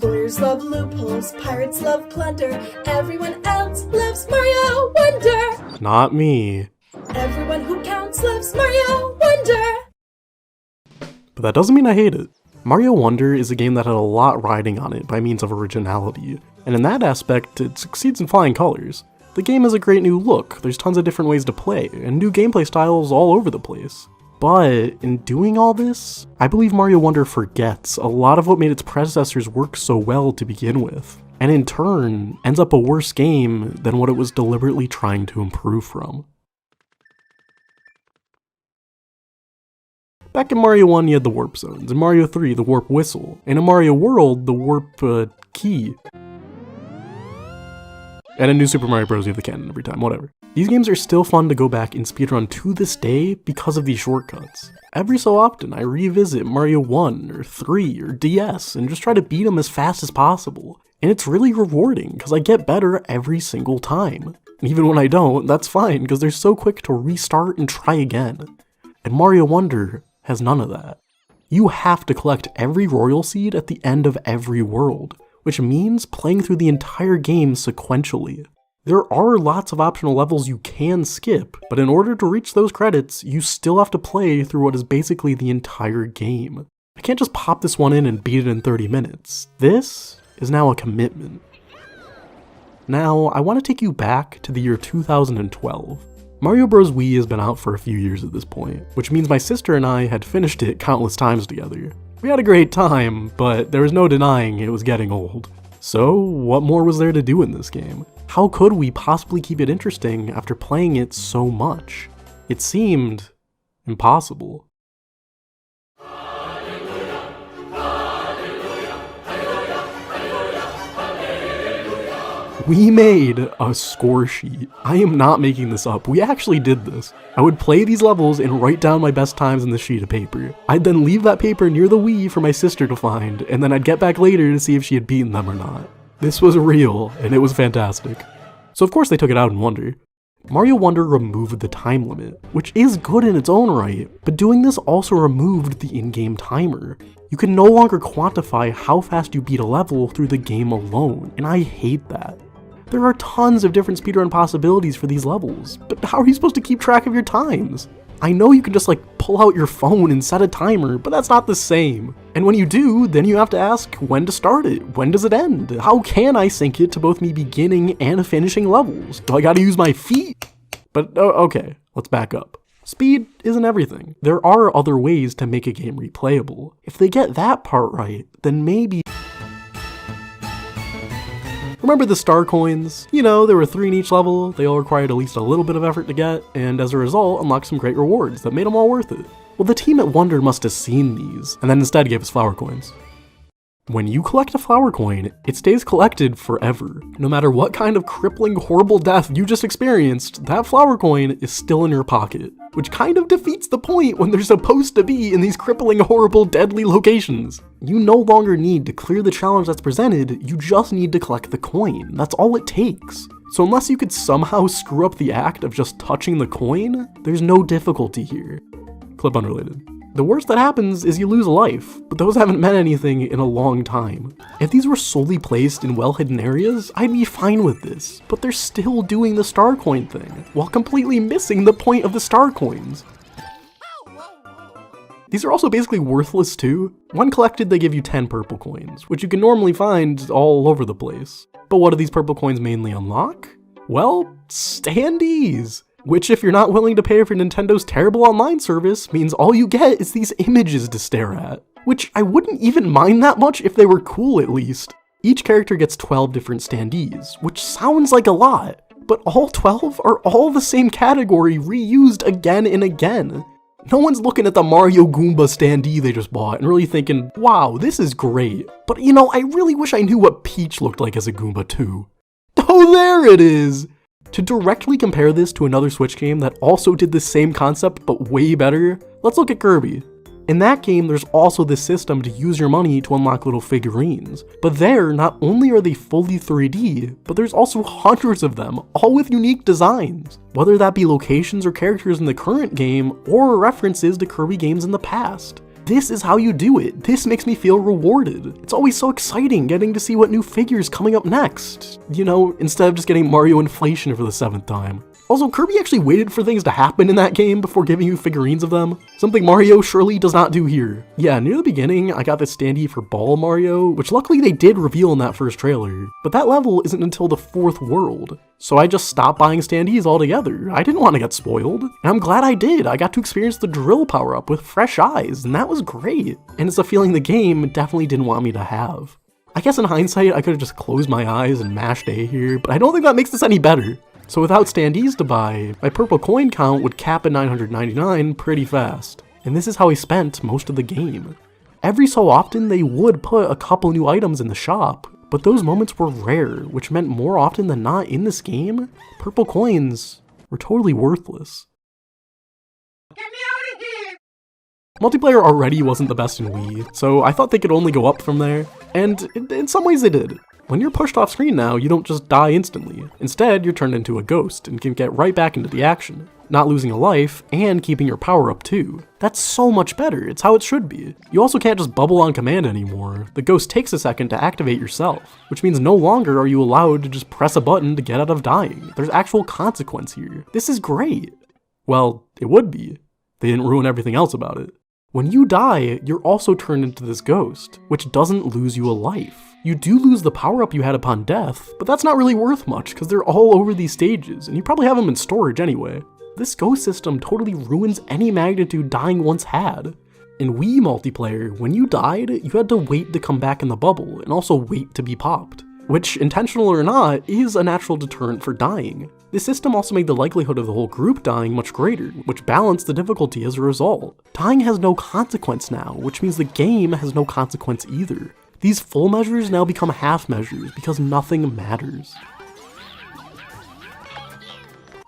Lawyers love loopholes, pirates love plunder, everyone else loves Mario Wonder! Not me. Everyone who counts loves Mario Wonder! But that doesn't mean I hate it. Mario Wonder is a game that had a lot riding on it by means of originality, and in that aspect, it succeeds in flying colors. The game has a great new look, there's tons of different ways to play, and new gameplay styles all over the place. But in doing all this, I believe Mario Wonder forgets a lot of what made its predecessors work so well to begin with, and in turn, ends up a worse game than what it was deliberately trying to improve from. Back in Mario 1 you had the warp zones, in Mario 3 the warp whistle, and in Mario World the warp key. And in New Super Mario Bros. You have the cannon every time, whatever. These games are still fun to go back and speedrun to this day because of these shortcuts. Every so often I revisit Mario 1 or 3 or DS and just try to beat them as fast as possible. And it's really rewarding because I get better every single time. And even when I don't, that's fine because they're so quick to restart and try again. And Mario Wonder has none of that. You have to collect every Royal Seed at the end of every world, which means playing through the entire game sequentially. There are lots of optional levels you can skip, but in order to reach those credits, you still have to play through what is basically the entire game. I can't just pop this one in and beat it in 30 minutes. This is now a commitment. Now, I want to take you back to the year 2012. Mario Bros. Wii has been out for a few years at this point, which means my sister and I had finished it countless times together. We had a great time, but there was no denying it was getting old. So, what more was there to do in this game? How could we possibly keep it interesting after playing it so much? It seemed impossible. We made a score sheet. I am not making this up. We actually did this. I would play these levels and write down my best times in the sheet of paper. I'd then leave that paper near the Wii for my sister to find, and then I'd get back later to see if she had beaten them or not. This was real, and it was fantastic. So of course they took it out in Wonder. Mario Wonder removed the time limit, which is good in its own right, but doing this also removed the in-game timer. You can no longer quantify how fast you beat a level through the game alone, and I hate that. There are tons of different speedrun possibilities for these levels, but how are you supposed to keep track of your times? I know you can just pull out your phone and set a timer, but that's not the same. And when you do, then you have to ask when to start it, when does it end? How can I sync it to both me beginning and finishing levels? Do I gotta use my feet? But okay, let's back up. Speed isn't everything. There are other ways to make a game replayable. If they get that part right, then maybe... Remember the star coins? You know, there were 3 in each level, they all required at least a little bit of effort to get, and as a result unlocked some great rewards that made them all worth it. Well, the team at Wonder must have seen these, and then instead gave us flower coins. When you collect a flower coin, it stays collected forever. No matter what kind of crippling, horrible death you just experienced, that flower coin is still in your pocket, which kind of defeats the point when they're supposed to be in these crippling, horrible, deadly locations. You no longer need to clear the challenge that's presented, you just need to collect the coin. That's all it takes. So unless you could somehow screw up the act of just touching the coin, there's no difficulty here. Clip unrelated. The worst that happens is you lose a life, but those haven't meant anything in a long time. If these were solely placed in well-hidden areas, I'd be fine with this, but they're still doing the star coin thing, while completely missing the point of the star coins. These are also basically worthless too. When collected, they give you 10 purple coins, which you can normally find all over the place. But what do these purple coins mainly unlock? Well, standees! Which, if you're not willing to pay for Nintendo's terrible online service, means all you get is these images to stare at. Which I wouldn't even mind that much if they were cool at least. Each character gets 12 different standees, which sounds like a lot, but all 12 are all the same category reused again and again. No one's looking at the Mario Goomba standee they just bought and really thinking, wow, this is great. But you know, I really wish I knew what Peach looked like as a Goomba too. Oh, there it is! To directly compare this to another Switch game that also did the same concept but way better, let's look at Kirby. In that game, there's also this system to use your money to unlock little figurines, but there, not only are they fully 3D, but there's also hundreds of them, all with unique designs, whether that be locations or characters in the current game, or references to Kirby games in the past. This is how you do it. This makes me feel rewarded. It's always so exciting getting to see what new figure's coming up next. You know, instead of just getting Mario Inflation for the 7th time. Also, Kirby actually waited for things to happen in that game before giving you figurines of them. Something Mario surely does not do here. Yeah, near the beginning, I got this standee for Ball Mario, which luckily they did reveal in that first trailer. But that level isn't until the 4th world. So I just stopped buying standees altogether. I didn't want to get spoiled. And I'm glad I did. I got to experience the drill power-up with fresh eyes, and that was great. And it's a feeling the game definitely didn't want me to have. I guess in hindsight, I could have just closed my eyes and mashed A here, but I don't think that makes this any better. So without standees to buy, my purple coin count would cap at 999 pretty fast. And this is how I spent most of the game. Every so often they would put a couple new items in the shop, but those moments were rare, which meant more often than not in this game, purple coins were totally worthless. Get me out of here! Multiplayer already wasn't the best in Wii, so I thought they could only go up from there, and in some ways they did. When you're pushed off screen now, you don't just die instantly. Instead, you're turned into a ghost and can get right back into the action, not losing a life and keeping your power up too. That's so much better, it's how it should be. You also can't just bubble on command anymore. The ghost takes a second to activate yourself, which means no longer are you allowed to just press a button to get out of dying. There's actual consequence here. This is great. Well, it would be. They didn't ruin everything else about it. When you die, you're also turned into this ghost, which doesn't lose you a life. You do lose the power-up you had upon death, but that's not really worth much because they're all over these stages, and you probably have them in storage anyway. This ghost system totally ruins any magnitude dying once had. In Wii multiplayer, when you died, you had to wait to come back in the bubble, and also wait to be popped, which, intentional or not, is a natural deterrent for dying. This system also made the likelihood of the whole group dying much greater, which balanced the difficulty as a result. Dying has no consequence now, which means the game has no consequence either. These full measures now become half measures because nothing matters.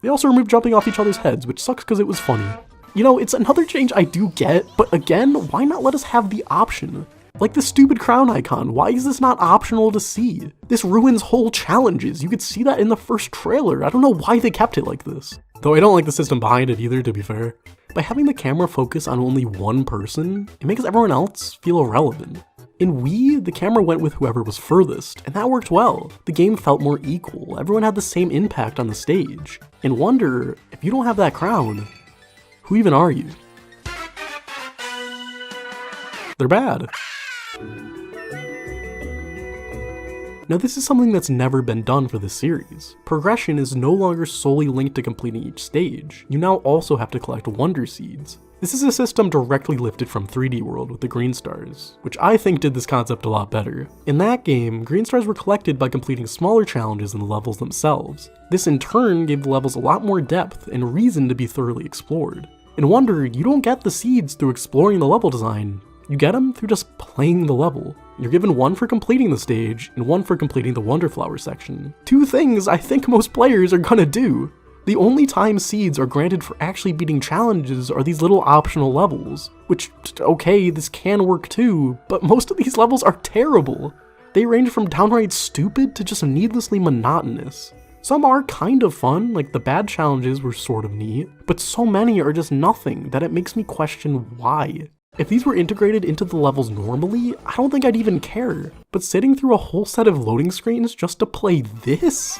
They also removed jumping off each other's heads, which sucks because it was funny. You know, it's another change I do get, but again, why not let us have the option? Like the stupid crown icon, why is this not optional to see? This ruins whole challenges, you could see that in the first trailer. I don't know why they kept it like this. Though I don't like the system behind it either, to be fair. By having the camera focus on only one person, it makes everyone else feel irrelevant. In Wii, the camera went with whoever was furthest, and that worked well. The game felt more equal, everyone had the same impact on the stage. In Wonder, if you don't have that crown, who even are you? They're bad. Now this is something that's never been done for this series. Progression is no longer solely linked to completing each stage, you now also have to collect Wonder Seeds. This is a system directly lifted from 3D World with the Green Stars, which I think did this concept a lot better. In that game, Green Stars were collected by completing smaller challenges in the levels themselves. This in turn gave the levels a lot more depth and reason to be thoroughly explored. In Wonder, you don't get the seeds through exploring the level design, you get them through just playing the level. You're given one for completing the stage, and one for completing the Wonder Flower section. Two things I think most players are gonna do. The only time seeds are granted for actually beating challenges are these little optional levels, which, okay, this can work too, but most of these levels are terrible. They range from downright stupid to just needlessly monotonous. Some are kind of fun, like the bad challenges were sort of neat, but so many are just nothing that it makes me question why. If these were integrated into the levels normally, I don't think I'd even care. But sitting through a whole set of loading screens just to play this?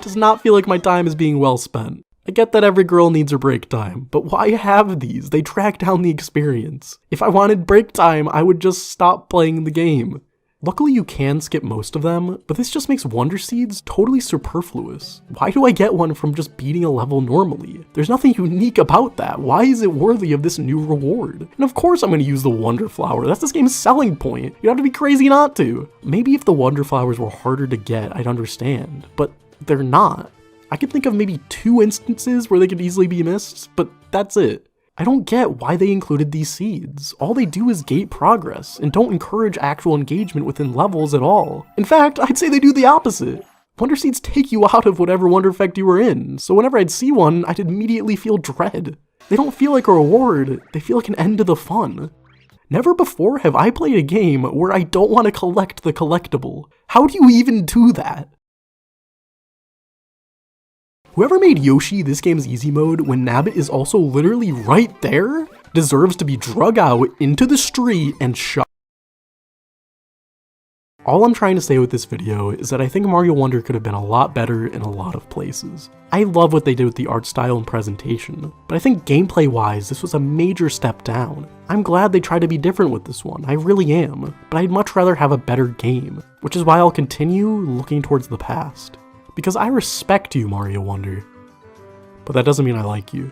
Does not feel like my time is being well spent. I get that every girl needs her break time, but why have these? They track down the experience. If I wanted break time, I would just stop playing the game. Luckily you can skip most of them, but this just makes Wonder Seeds totally superfluous. Why do I get one from just beating a level normally? There's nothing unique about that. Why is it worthy of this new reward? And of course I'm going to use the Wonder Flower. That's this game's selling point. You'd have to be crazy not to. Maybe if the Wonder Flowers were harder to get, I'd understand, but they're not. I could think of maybe 2 instances where they could easily be missed, but that's it. I don't get why they included these seeds. All they do is gate progress, and don't encourage actual engagement within levels at all. In fact, I'd say they do the opposite. Wonder Seeds take you out of whatever Wonder Effect you were in, so whenever I'd see one, I'd immediately feel dread. They don't feel like a reward, they feel like an end to the fun. Never before have I played a game where I don't want to collect the collectible. How do you even do that? Whoever made Yoshi this game's easy mode when Nabbit is also literally right there deserves to be drug out into the street and shot. All I'm trying to say with this video is that I think Mario Wonder could have been a lot better in a lot of places. I love what they did with the art style and presentation, but I think gameplay wise this was a major step down. I'm glad they tried to be different with this one, I really am, but I'd much rather have a better game, which is why I'll continue looking towards the past. Because I respect you, Mario Wonder, but that doesn't mean I like you.